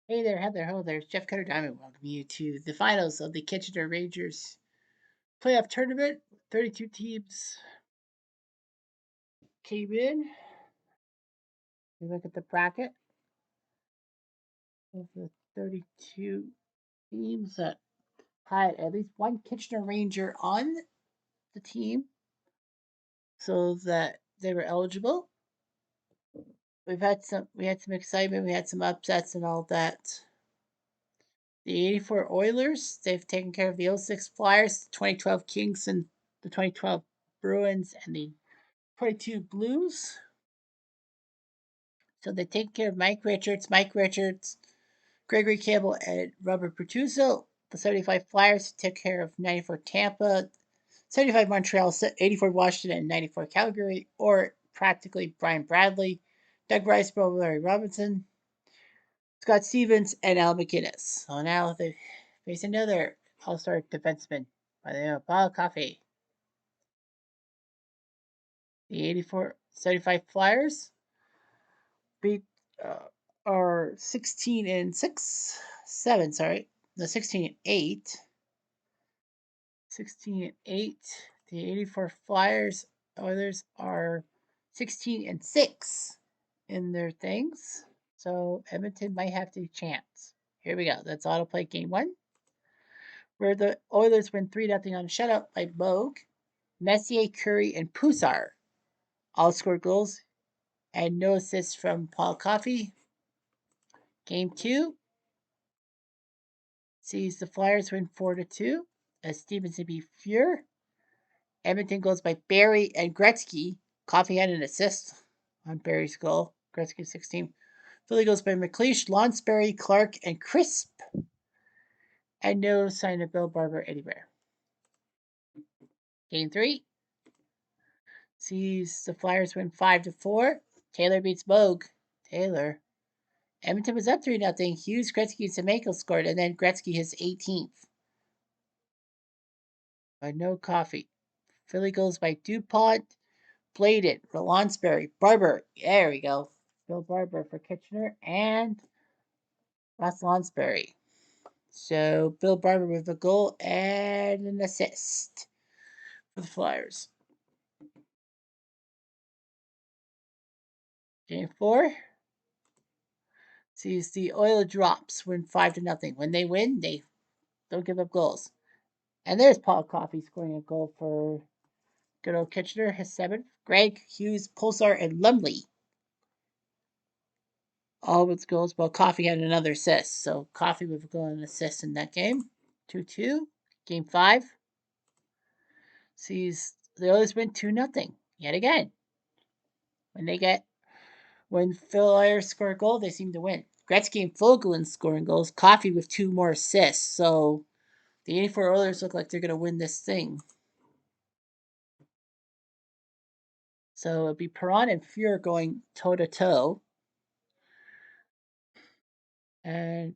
Hey there, Heather. Hello there. It's Jeff Cutter Diamond. Welcome you to the finals of the Kitchener Rangers playoff tournament. 32 teams came in. We look at the bracket of the 32 teams that had at least one Kitchener Ranger on the team so that they were eligible. We had some excitement, we had some upsets and all that. The 84 Oilers, they've taken care of the 06 Flyers, the 2012 Kings, and the 2012 Bruins, and the 22 Blues. So they take care of Mike Richards, Gregory Campbell, and Robert Pertuzzo. The 75 Flyers took care of 94 Tampa, 75 Montreal, 84 Washington, and 94 Calgary, or practically Brian Bradley, Doug Riceborough, Larry Robinson, Scott Stevens, and Al McInnes. So now they face another all-star defenseman by the name of Paul Coffey. The 84 75 Flyers beat uh, are 16 and 6, 7, sorry. The 16 and 8. 16 and 8. The 84 Flyers Oilers are 16 and 6 in their things. So Edmonton might have to chance. Here we go. That's autoplay game 1, where the Oilers win 3-0 on a shutout by Bogue, Messier, Curry, and Pusar all scored goals, and no assists from Paul Coffey. Game 2 sees the Flyers win 4-2 as Stevenson beat Fuhr. Edmonton goes by Barry and Gretzky. Coffey had an assist on Barry's goal. Gretzky 16. Philly goes by McLeish, Lonsberry, Clark, and Crisp. And no sign of Bill Barber anywhere. Game 3 sees the Flyers win 5-4. Taylor beats Bogue. Taylor. Edmonton was up 3-0. Hughes, Gretzky, and Semenko scored, and then Gretzky his 18th. But no Coffey. Philly goes by DuPont, Bladen, Lonsberry, Barber. There we go. Bill Barber for Kitchener and Ross Lonsberry. So Bill Barber with a goal and an assist for the Flyers. Game 4 sees the Oilers drops win 5-0. When they win, they don't give up goals. And there's Paul Coffey scoring a goal for good old Kitchener, his 7th. Greg, Hughes, Pulsar, and Lumley all with goals, while Coffey had another assist. So Coffey with a goal and an assist in that game. 2-2. Game 5 sees the Oilers win 2-0 yet again. When Flyers score a goal, they seem to win. Gretzky and Fogelin scoring goals. Coffey with 2 more assists. So the 84 Oilers look like they're going to win this thing. So it'll be Perron and Fuhr going toe to toe. And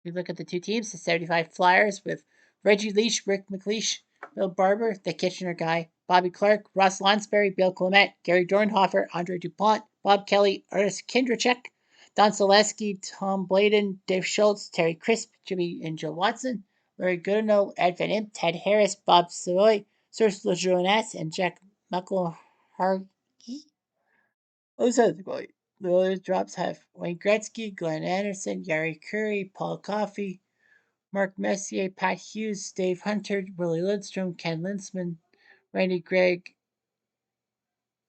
we look at the two teams, the 75 Flyers with Reggie Leach, Rick McLeish, Bill Barber, the Kitchener guy, Bobby Clark, Russ Lonsberry, Bill Clement, Gary Dornhofer, Andre Dupont, Bob Kelly, Ernest Kindrachek, Don Selesky, Tom Bladen, Dave Schultz, Terry Crisp, Jimmy and Joe Watson, Larry Goodenow, Ed Van Imp, Ted Harris, Bob Savoy, Serge Lejeunesse, and Jack McElhargy. Those are the goalies. The Oilers drops have Wayne Gretzky, Glenn Anderson, Gary Curry, Paul Coffey, Mark Messier, Pat Hughes, Dave Hunter, Willie Lidstrom, Ken Linseman, Randy Gregg,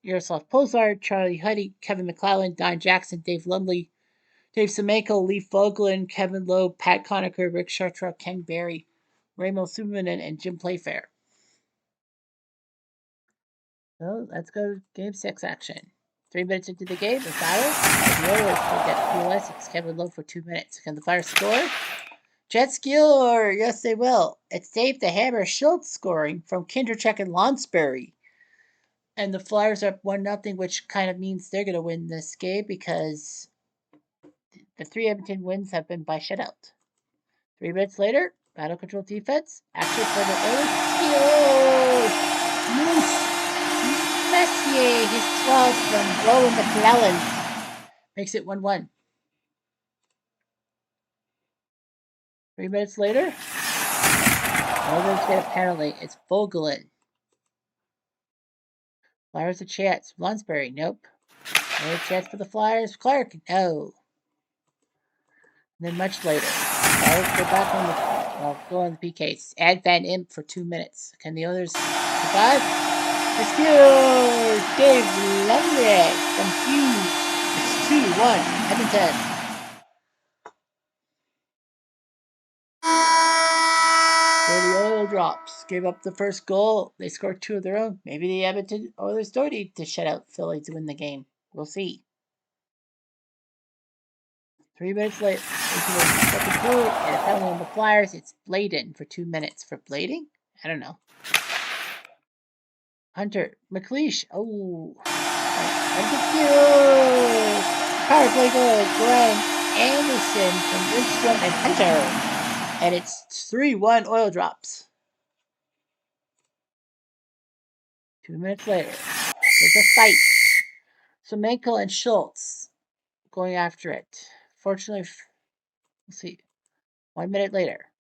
Yaroslav Pozar, Charlie Huddy, Kevin McClellan, Don Jackson, Dave Lumley, Dave Semenko, Lee Fogelin, Kevin Lowe, Pat Conacher, Rick Chartrand, Ken Barry, Raymond Submanin, and Jim Playfair. So let's go to Game 6 action. 3 minutes into the game, the battle. The Oilers will get POS. It's Kevin Lowe for 2 minutes. Can the Flyers score? Jet skill, or yes, they will. It's Dave the Hammer Schultz scoring from Kinderchek and Lonsberry. And the Flyers are up 1-0, which kind of means they're going to win this game because the 3 Edmonton wins have been by shutout. 3 minutes later, battle control defense. Action for the Oilers. Moose Messier, his 12th from Rowan McClellan. Makes it 1-1. 3 minutes later, Oilers get a penalty. It's Vogelin. Flyers a chance. Lunsbury, nope. Another chance for the Flyers. Clark, no. And then much later, Flyers go back on go on the PKs. Add Van Imp for 2 minutes. Can the Oilers survive? Rescue! Dave Lundgren from Hughes. It's 2-1. Edmonton. So the Oil Drops gave up the first goal. They scored 2 of their own. Maybe the Edmonton Oilers don't need to shut out Philly to win the game. We'll see. 3 minutes later, into the second period, and a penalty on the Flyers. It's Bladen for 2 minutes. For blading? I don't know. Hunter, McLeish. Oh. Power play goal. Glenn Anderson from Lindstrom and Hunter. And it's 3-1 Oil Drops. 2 minutes later, there's a fight. So Menkel and Schultz going after it. Fortunately, we'll see. 1 minute later.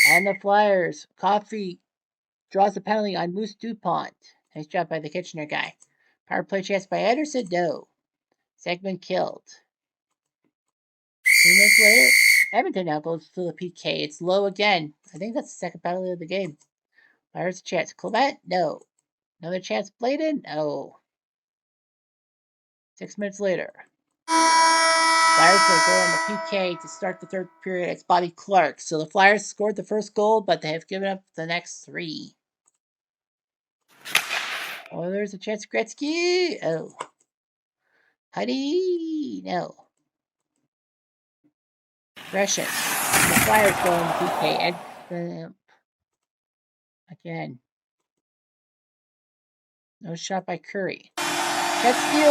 And the Flyers. Coffee draws a penalty on Moose DuPont. Nice job by the Kitchener guy. Power play chance by Anderson? No. Segment killed. 2 minutes later, Edmonton now goes to the PK. It's low again. I think that's the second penalty of the game. Flyers a chance. Clement? No. Another chance. Bladen? No. 6 minutes later. Flyers will go on the PK to start the third period. It's Bobby Clark. So the Flyers scored the first goal, but they have given up the next 3. Oh, there's a chance. Gretzky. Oh. Huddy. No. Gresham. The Flyers go on the PK. And again. No shot by Curry. Gretzky.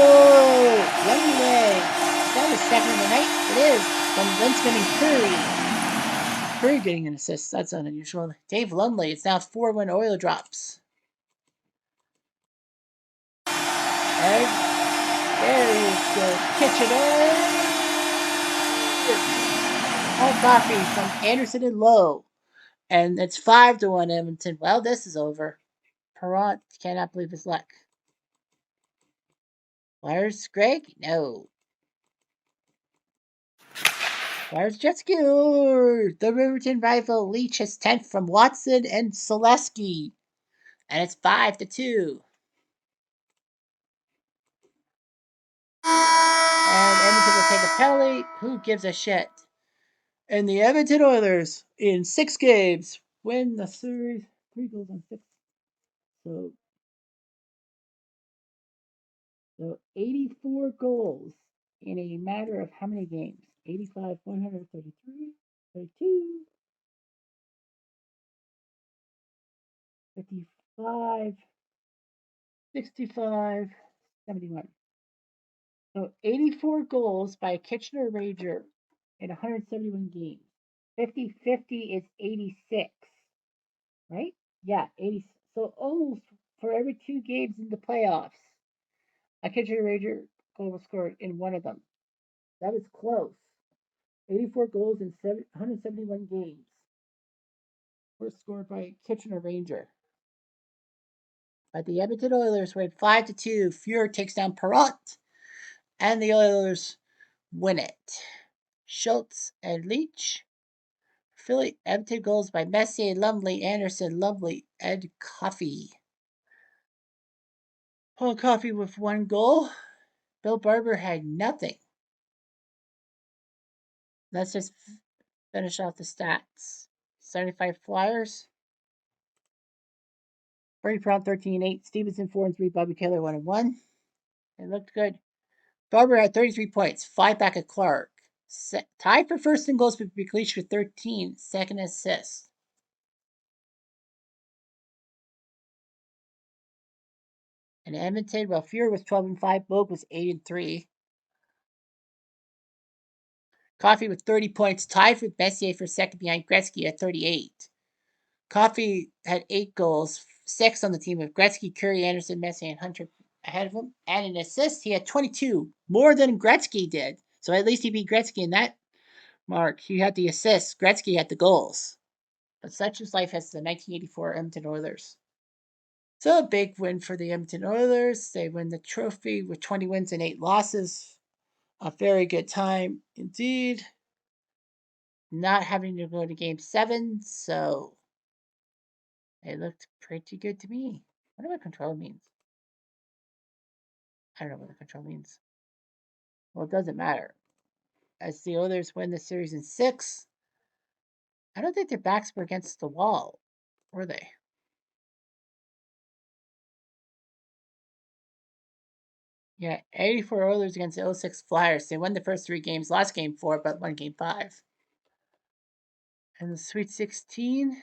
Lovely leg. Is that his second of the night? It is. From Linsman and Curry. Curry getting an assist. That's unusual. Dave Lumley. It's now 4-1 Oil Drops. And there you go. Kitchener. All coffee from Anderson and Lowe. And it's 5-1 Edmonton. Well, this is over. Perrant cannot believe his luck. Flyers, Greg? No. Flyers, Jetski. The Riverton rival Leach is 10th from Watson and Selesky. And it's 5-2. And Edmonton will take a penalty. Who gives a shit? And the Edmonton Oilers, in 6 games, win the series. 3 goals on 6. So 84 goals in a matter of how many games? 85, 133, 32, 55, 65, 71. So 84 goals by a Kitchener Ranger in 171 games. 50-50 is 86, right? Yeah, 80. So almost for every 2 games in the playoffs, a Kitchener Ranger goal was scored in one of them. That was close. 84 goals in 171 games were scored by Kitchener Ranger. But the Edmonton Oilers win 5-2. Fuhrer takes down Perrant, and the Oilers win it. Schultz and Leach. Philly Edmonton goals by Messier, Lumley, Anderson, Lumley, and Coffey. Paul Coffey with 1 goal. Bill Barber had nothing. Let's just finish off the stats. 75 Flyers. Brady Perrant 13-8. Stevenson 4-3. Bobby Taylor 1-1. It looked good. Barber had 33 points, 5 back at Clark. Tied for first in goals with McLeish with 13, second assist. And Edmonton, well, Fuhrer was 12-5. Bogue was 8-3. Coffey with 30 points, tied with Messier for second behind Gretzky at 38. Coffey had 8 goals, 6 on the team with Gretzky, Curry, Anderson, Messier, and Hunter ahead of him. And in assists, he had 22, more than Gretzky did. So at least he beat Gretzky in that Mark, he had the assists. Gretzky had the goals. But such is life as the 1984 Edmonton Oilers. So a big win for the Edmonton Oilers. They win the trophy with 20 wins and 8 losses. A very good time indeed. Not having to go to game 7, so it looked pretty good to me. I wonder what control means. I don't know what the control means. Well, it doesn't matter. As the Oilers win the series in 6, I don't think their backs were against the wall, were they? Yeah, 84 Oilers against the 06 Flyers. They won the first 3 games, lost game 4, but won game 5. And the Sweet 16,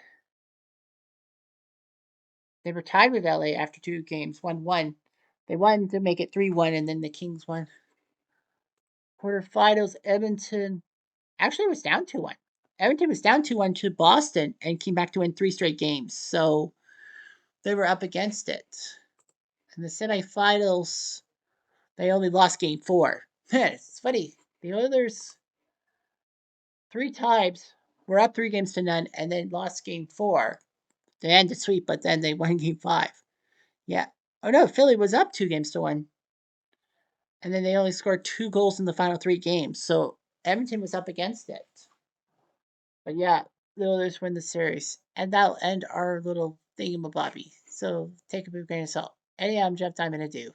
they were tied with LA after 2 games, 1-1. They won to make it 3-1, and then the Kings won. Quarterfinals, Edmonton actually was down 2-1. Edmonton was down 2-1 to Boston and came back to win 3 straight games. So they were up against it. In the semifinals, they only lost game 4. It's funny. The Oilers, 3 times, were up 3 games to none and then lost game 4. They ended sweep, but then they won game 5. Yeah. Oh no, Philly was up 2 games to 1. And then they only scored 2 goals in the final 3 games. So Edmonton was up against it. But yeah, the Oilers win the series. And that'll end our little thingamabobby. So take a big grain of salt. Anyhow, I'm Jeff Diamond. Adieu.